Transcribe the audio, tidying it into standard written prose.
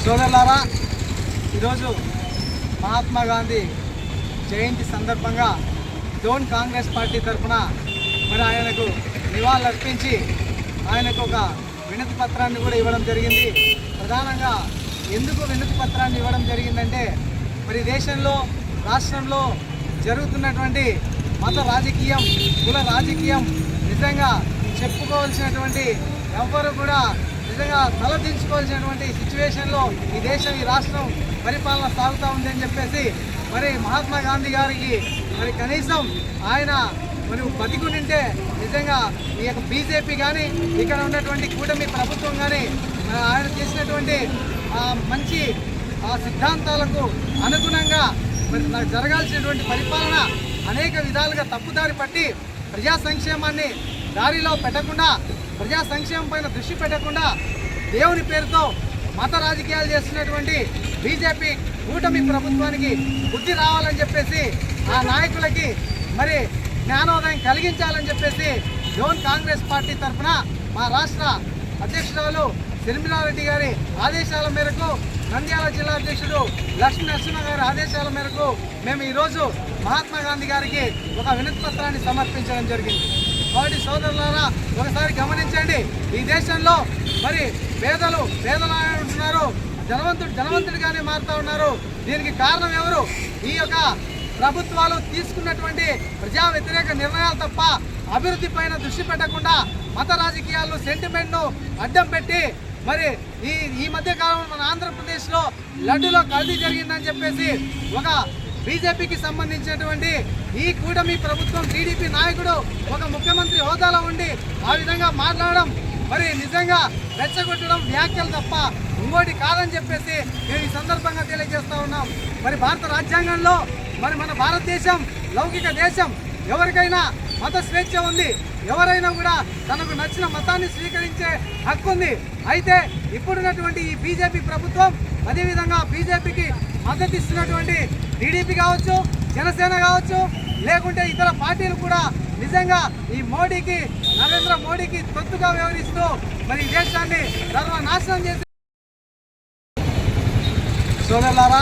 సోదరులారా, ఈరోజు మహాత్మా గాంధీ జయంతి సందర్భంగా జోన్ కాంగ్రెస్ పార్టీ తరఫున మరి ఆయనకు నివాళులర్పించి ఆయనకు ఒక వినతి పత్రాన్ని కూడా ఇవ్వడం జరిగింది. ప్రధానంగా ఎందుకు వినతి పత్రాన్ని ఇవ్వడం జరిగిందంటే, మరి దేశంలో రాష్ట్రంలో జరుగుతున్నటువంటి మత రాజకీయం, కుల రాజకీయం నిజంగా చెప్పుకోవాల్సినటువంటి ఎవరు కూడా నిజంగా తలదించుకోవాల్సినటువంటి సిచ్యువేషన్లో ఈ దేశం, ఈ రాష్ట్రం పరిపాలన సాగుతూ ఉందని చెప్పేసి మరి మహాత్మా గాంధీ గారికి మరి కనీసం ఆయన మరి బతికునింటే నిజంగా ఈ యొక్క బీజేపీ కానీ ఇక్కడ ఉన్నటువంటి కూటమి ప్రభుత్వం కానీ ఆయన చేసినటువంటి మంచి సిద్ధాంతాలకు అనుగుణంగా మరి నాకు జరగాల్సినటువంటి పరిపాలన అనేక విధాలుగా తప్పుదారి పట్టి ప్రజా సంక్షేమాన్ని దారిలో పెట్టకుండా, ప్రజా సంక్షేమం పైన దృష్టి పెట్టకుండా దేవుని పేరుతో మత రాజకీయాలు చేస్తున్నటువంటి బీజేపీ కూటమి ప్రభుత్వానికి బుద్ధి రావాలని చెప్పేసి ఆ నాయకులకి మరి జ్ఞానోదయం కలిగించాలని చెప్పేసి జోన్ కాంగ్రెస్ పార్టీ తరఫున మా రాష్ట్ర అధ్యక్షురాలు శర్మిలారెడ్డి గారి ఆదేశాల మేరకు, నంద్యాల జిల్లా అధ్యక్షుడు లక్ష్మీ నరసింహ గారి ఆదేశాల మేరకు మేము ఈరోజు మహాత్మా గాంధీ గారికి ఒక వినతి పత్రాన్ని సమర్పించడం జరిగింది. కాబట్టి సోదరులారా, ఒకసారి గమనించండి, ఈ దేశంలో మరి పేదలు ఉంటున్నారు, ధనవంతుడిగానే మారుతూ ఉన్నారు. దీనికి కారణం ఎవరు? ఈ యొక్క ప్రభుత్వాలు తీసుకున్నటువంటి ప్రజా వ్యతిరేక నిర్ణయాలు తప్ప అభివృద్ధి పైన దృష్టి పెట్టకుండా మత రాజకీయాలు, సెంటిమెంట్ను అడ్డం పెట్టి మరి ఈ మధ్య కాలంలో మన ఆంధ్రప్రదేశ్లో లడ్డులో కల్తీ జరిగిందని చెప్పేసి ఒక బీజేపీకి సంబంధించినటువంటి ఈ కూటమి ప్రభుత్వం, టీడీపీ నాయకుడు ఒక ముఖ్యమంత్రి హోదాలో ఉండి ఆ విధంగా మాట్లాడడం మరి నిజంగా రెచ్చగొట్టడం వ్యాఖ్యలు తప్ప ఇంకోటి కాదని చెప్పేసి మేము ఈ సందర్భంగా తెలియజేస్తూ ఉన్నాం. మరి భారత రాజ్యాంగంలో మరి మన భారతదేశం లౌకిక దేశం, ఎవరికైనా మత స్వేచ్ఛ ఉంది, ఎవరైనా కూడా తనకు నచ్చిన మతాన్ని స్వీకరించే హక్కు ఉంది. అయితే ఇప్పుడున్నటువంటి ఈ బీజేపీ ప్రభుత్వం, అదేవిధంగా బీజేపీకి మద్దతు ఇస్తున్నటువంటి టీడీపీ కావచ్చు, జనసేన కావచ్చు, లేకుంటే ఇతర పార్టీలు కూడా నిజంగా ఈ మోడీకి, నరేంద్ర మోడీకి తొత్తుగా వ్యవహరిస్తూ మరి ఈ దేశాన్ని సర్వనాశనం చేసి సోదరులారా